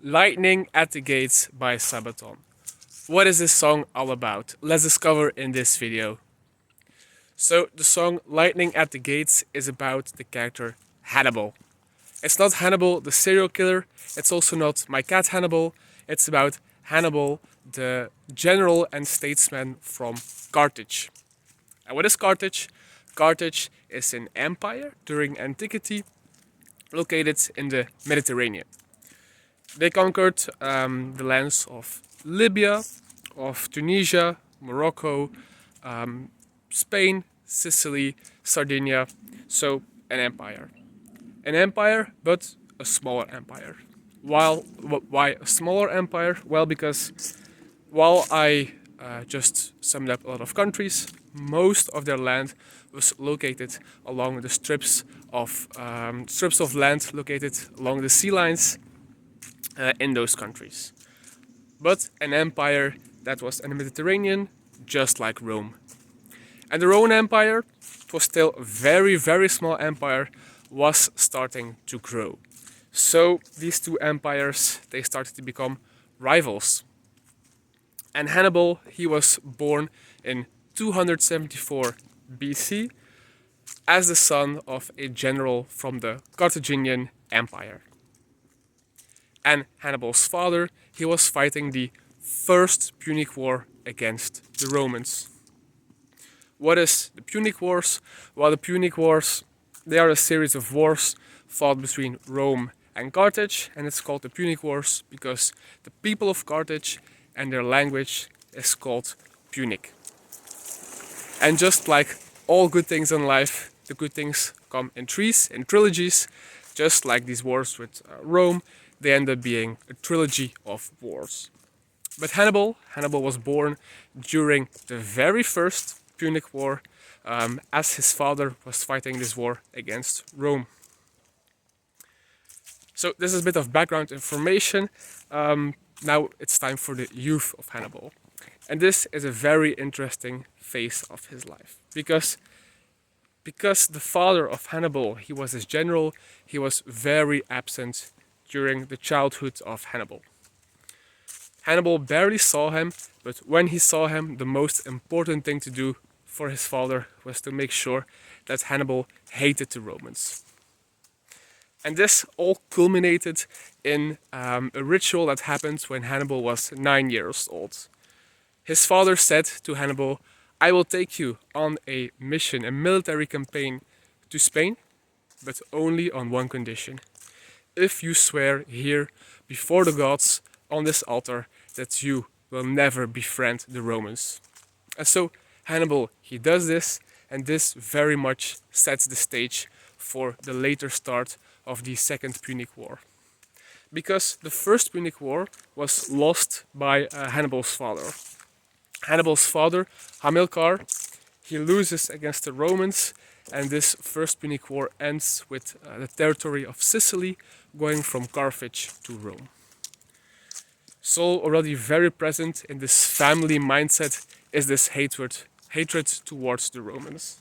Lightning at the Gates by Sabaton. What is this song all about? Let's discover in this video. So the song Lightning at the Gates is about the character Hannibal. It's not Hannibal the serial killer, it's also not my cat Hannibal, it's about Hannibal, the general and statesman from Carthage. And what is Carthage? Carthage is an empire during antiquity located in the Mediterranean. They conquered the lands of Libya, of Tunisia, Morocco, Spain, Sicily, Sardinia. So an empire. An empire, but a smaller empire. Why a smaller empire? Well, because while I just summed up a lot of countries, most of their land was located along the strips of land located along the sea lines in those countries. But an empire that was in the Mediterranean, just like Rome. And the Roman Empire, it was still a very, very small empire, was starting to grow. So these two empires, they started to become rivals. And Hannibal, he was born in 274 BC as the son of a general from the Carthaginian Empire. And Hannibal's father, he was fighting the First Punic War against the Romans. What is the Punic Wars? Well, the Punic Wars, they are a series of wars fought between Rome and Carthage, and it's called the Punic Wars because the people of Carthage and their language is called Punic. And just like all good things in life, the good things come in threes, in trilogies, just like these wars with Rome, they end up being a trilogy of wars. But Hannibal was born during the very first Punic War, as his father was fighting this war against Rome. So this is a bit of background information. Now it's time for the youth of Hannibal. And this is a very interesting phase of his life. Because the father of Hannibal, he was his general, he was very absent during the childhood of Hannibal. Hannibal barely saw him, but when he saw him, the most important thing to do for his father was to make sure that Hannibal hated the Romans. And this all culminated in a ritual that happened when Hannibal was 9 years old. His father said to Hannibal, "I will take you on a mission, a military campaign to Spain, but only on one condition. If you swear here before the gods on this altar that you will never befriend the Romans." And so Hannibal, he does this, and this very much sets the stage for the later start of the Second Punic War. Because the First Punic War was lost by Hannibal's father. Hannibal's father, Hamilcar, he loses against the Romans, and this First Punic War ends with the territory of Sicily going from Carthage to Rome. So already very present in this family mindset is this hatred towards the Romans.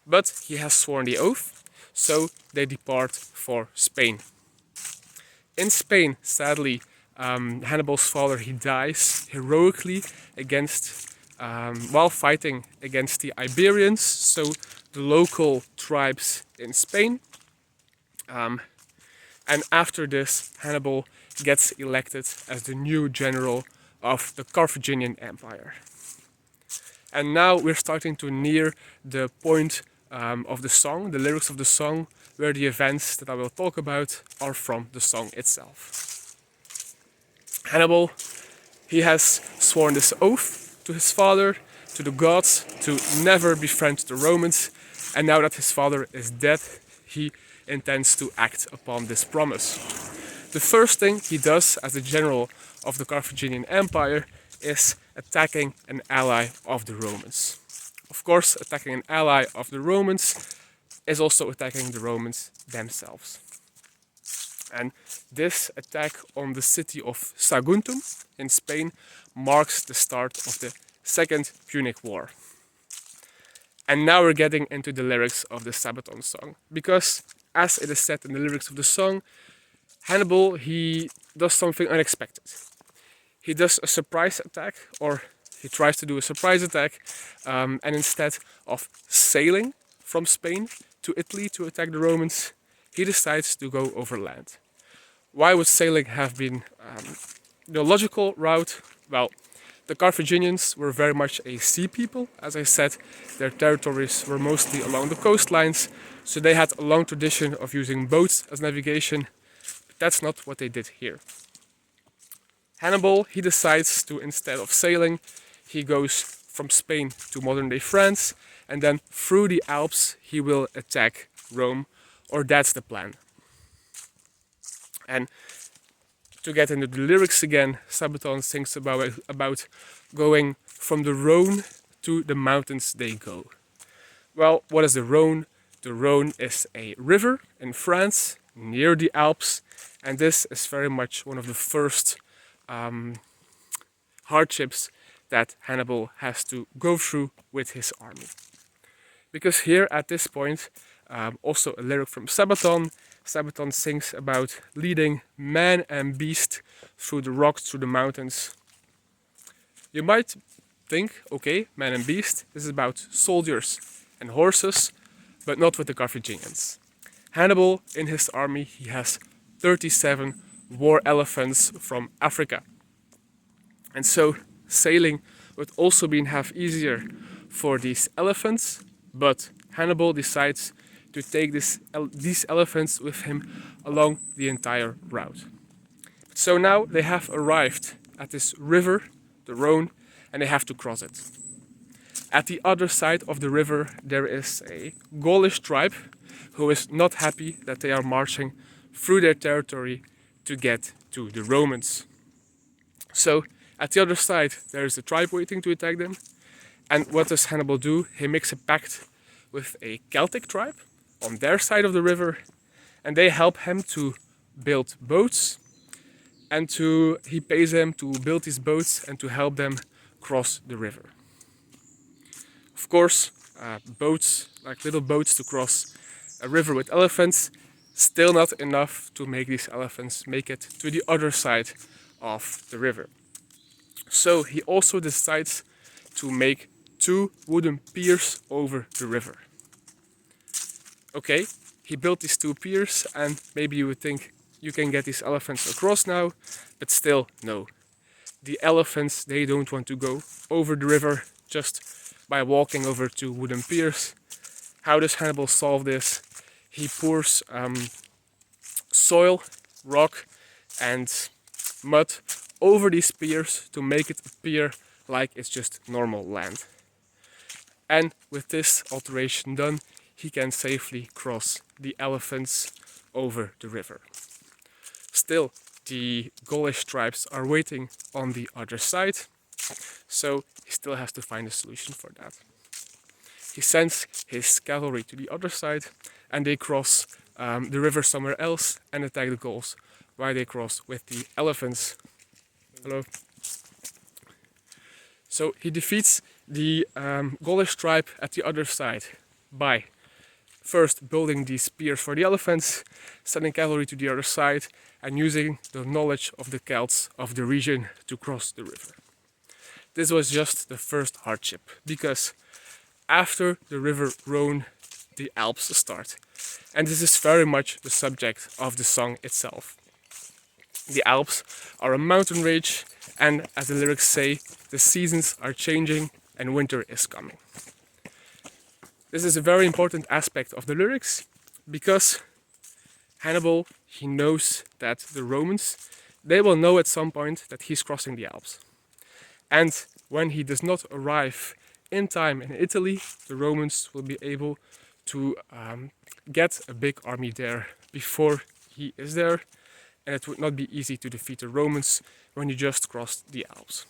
But he has sworn the oath, so they depart for Spain. In Spain, sadly, Hannibal's father, he dies heroically while fighting against the Iberians, so the local tribes in Spain. And after this, Hannibal gets elected as the new general of the Carthaginian Empire. And now we're starting to near the point of the song, the lyrics of the song, where the events that I will talk about are from the song itself. Hannibal, he has sworn this oath to his father, to the gods, to never befriend the Romans, and now that his father is dead, he intends to act upon this promise. The first thing he does as the general of the Carthaginian Empire is attacking an ally of the Romans. Of course, attacking an ally of the Romans is also attacking the Romans themselves. And this attack on the city of Saguntum in Spain marks the start of the Second Punic War. And now we're getting into the lyrics of the Sabaton song, because as it is said in the lyrics of the song, Hannibal, he does something unexpected. He does a surprise attack, or he tries to do a surprise attack, and instead of sailing from Spain to Italy to attack the Romans, he decides to go over land. Why would sailing have been the logical route? Well, the Carthaginians were very much a sea people. As I said, their territories were mostly along the coastlines, so they had a long tradition of using boats as navigation, but that's not what they did here. Hannibal, he decides to, instead of sailing, he goes from Spain to modern-day France, and then through the Alps he will attack Rome, or that's the plan. And to get into the lyrics again, Sabaton sings about going from the Rhone to the mountains they go. Well, what is the Rhone? The Rhone is a river in France, near the Alps, and this is very much one of the first hardships that Hannibal has to go through with his army. Because here at this point, also a lyric from Sabaton, Sabaton sings about leading man and beast through the rocks, through the mountains. You might think, okay, man and beast, this is about soldiers and horses, but not with the Carthaginians. Hannibal, in his army, he has 37 war elephants from Africa. And so sailing would also be half easier for these elephants, but Hannibal decides to take these elephants with him along the entire route. So now they have arrived at this river, the Rhone, and they have to cross it. At the other side of the river there is a Gaulish tribe who is not happy that they are marching through their territory to get to the Romans. So at the other side there is a tribe waiting to attack them. And what does Hannibal do? He makes a pact with a Celtic tribe on their side of the river, and they help him to build boats, and he pays them to build these boats and to help them cross the river. Of course, boats, like little boats to cross a river with elephants, still not enough to make these elephants make it to the other side of the river. So he also decides to make 2 wooden piers over the river. Okay, he built these 2 piers, and maybe you would think you can get these elephants across now, but still no. The elephants, they don't want to go over the river just by walking over 2 wooden piers. How does Hannibal solve this? He pours soil, rock and mud over these piers to make it appear like it's just normal land. And with this alteration done, he can safely cross the elephants over the river. Still, the Gaulish tribes are waiting on the other side, so he still has to find a solution for that. He sends his cavalry to the other side, and they cross the river somewhere else and attack the Gauls, while they cross with the elephants. Hello. So he defeats the Gaulish tribe at the other side by first building these piers for the elephants, sending cavalry to the other side, and using the knowledge of the Celts of the region to cross the river. This was just the first hardship, because after the river Rhone, the Alps start. And this is very much the subject of the song itself. The Alps are a mountain range, and as the lyrics say, the seasons are changing and winter is coming. This is a very important aspect of the lyrics, because Hannibal, he knows that the Romans, they will know at some point that he's crossing the Alps. And when he does not arrive in time in Italy, the Romans will be able to get a big army there before he is there, and it would not be easy to defeat the Romans when you just crossed the Alps.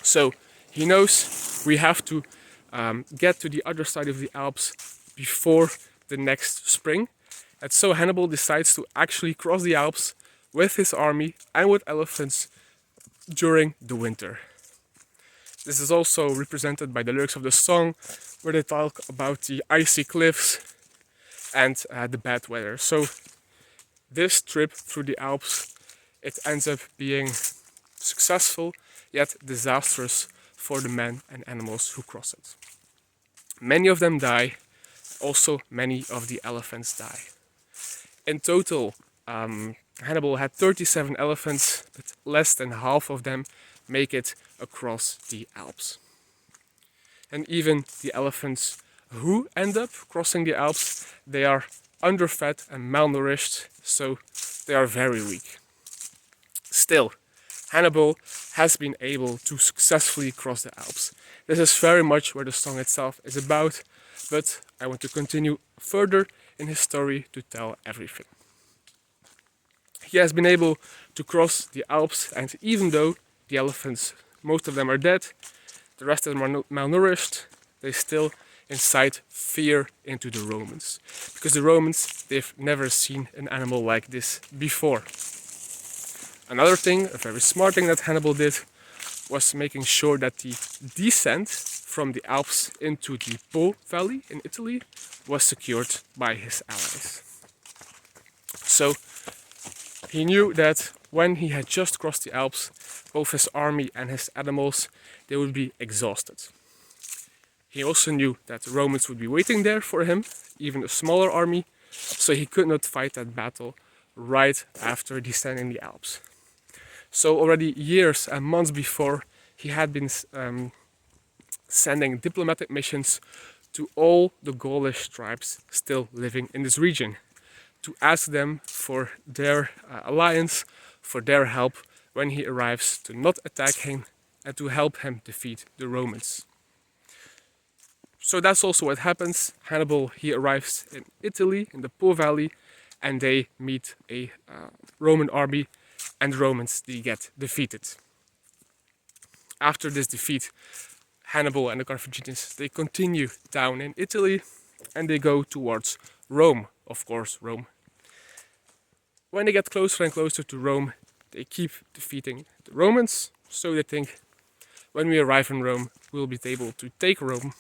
So he knows we have to get to the other side of the Alps before the next spring, and so Hannibal decides to actually cross the Alps with his army and with elephants during the winter. This is also represented by the lyrics of the song, where they talk about the icy cliffs and the bad weather. So this trip through the Alps it ends up being successful yet disastrous for the men and animals who cross it. Many of them die, also many of the elephants die. In total, Hannibal had 37 elephants, but less than half of them make it across the Alps. And even the elephants who end up crossing the Alps, they are underfed and malnourished, so they are very weak. Still, Hannibal has been able to successfully cross the Alps. This is very much where the song itself is about, but I want to continue further in his story to tell everything. He has been able to cross the Alps, and even though the elephants, most of them are dead, the rest of them are malnourished, they still incite fear into the Romans. Because the Romans, they've never seen an animal like this before. Another thing, a very smart thing that Hannibal did, was making sure that the descent from the Alps into the Po Valley in Italy was secured by his allies. So he knew that when he had just crossed the Alps, both his army and his animals, they would be exhausted. He also knew that the Romans would be waiting there for him, even a smaller army, so he could not fight that battle right after descending the Alps. So already years and months before, he had been sending diplomatic missions to all the Gaulish tribes still living in this region, to ask them for their alliance, for their help when he arrives, to not attack him and to help him defeat the Romans. So that's also what happens. Hannibal, he arrives in Italy, in the Po Valley, and they meet a Roman army, and the Romans, they get defeated. After this defeat, Hannibal and the Carthaginians, they continue down in Italy, and they go towards Rome, of course, Rome. When they get closer and closer to Rome, they keep defeating the Romans, so they think, when we arrive in Rome, we'll be able to take Rome.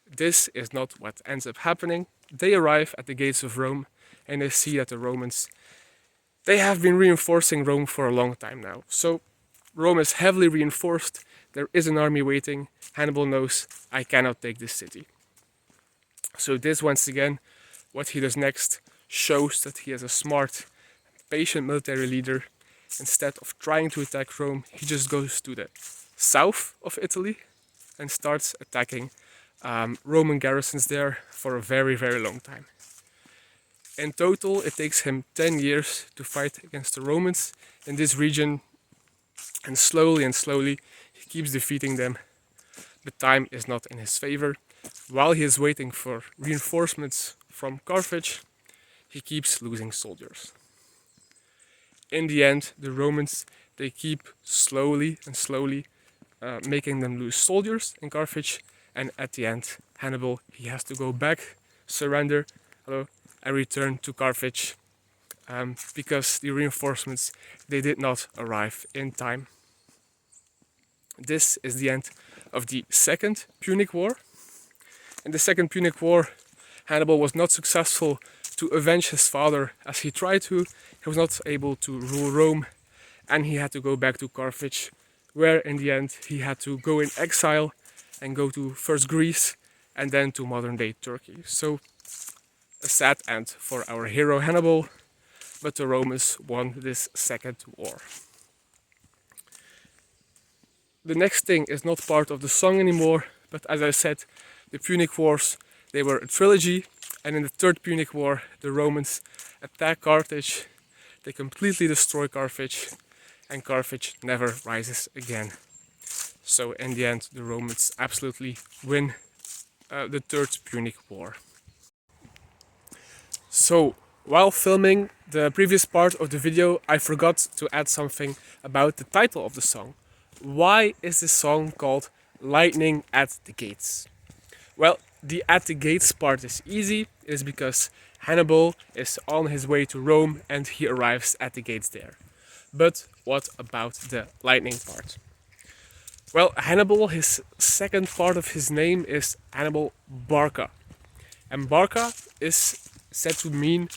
This is not what ends up happening. They arrive at the gates of Rome, and they see that the Romans, they have been reinforcing Rome for a long time now. So Rome is heavily reinforced, there is an army waiting. Hannibal knows, I cannot take this city. So this, once again, what he does next, shows that he is a smart, patient military leader. Instead of trying to attack Rome, he just goes to the south of Italy and starts attacking Roman garrisons there for a very, very long time. In total, it takes him 10 years to fight against the Romans in this region, and slowly he keeps defeating them, but time is not in his favor. While he is waiting for reinforcements from Carthage, he keeps losing soldiers. In the end, the Romans, they keep slowly making them lose soldiers in Carthage, and at the end, Hannibal, he has to go back, surrender, and return to Carthage because the reinforcements, they did not arrive in time. This is the end of the Second Punic War. In the Second Punic War, Hannibal was not successful to avenge his father as he tried to. He was not able to rule Rome, and he had to go back to Carthage, where in the end he had to go in exile and go to first Greece and then to modern-day Turkey. So a sad end for our hero Hannibal, but the Romans won this second war. The next thing is not part of the song anymore, but as I said, the Punic Wars, they were a trilogy, and in the Third Punic War, the Romans attack Carthage, they completely destroy Carthage, and Carthage never rises again. So in the end, the Romans absolutely win the Third Punic War. So, while filming the previous part of the video, I forgot to add something about the title of the song. Why is this song called Lightning at the Gates? Well, the at the gates part is easy. It is because Hannibal is on his way to Rome and he arrives at the gates there. But what about the lightning part? Well, Hannibal, his second part of his name is Hannibal Barca. And Barca is said to mean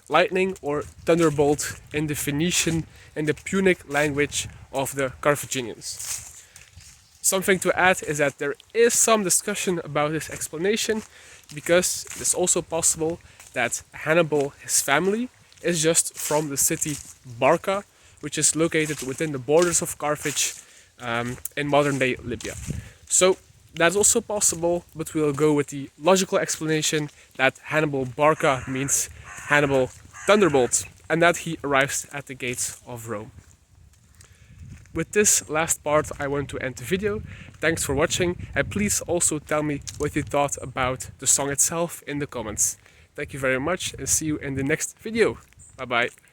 lightning or thunderbolt in the Phoenician and the Punic language of the Carthaginians. Something to add is that there is some discussion about this explanation, because it's also possible that Hannibal, his family, is just from the city Barca, which is located within the borders of Carthage in modern-day Libya. So that's also possible, but we'll go with the logical explanation that Hannibal Barca means Hannibal Thunderbolt, and that he arrives at the gates of Rome. With this last part, I want to end the video. Thanks for watching, and please also tell me what you thought about the song itself in the comments. Thank you very much, and see you in the next video. Bye bye.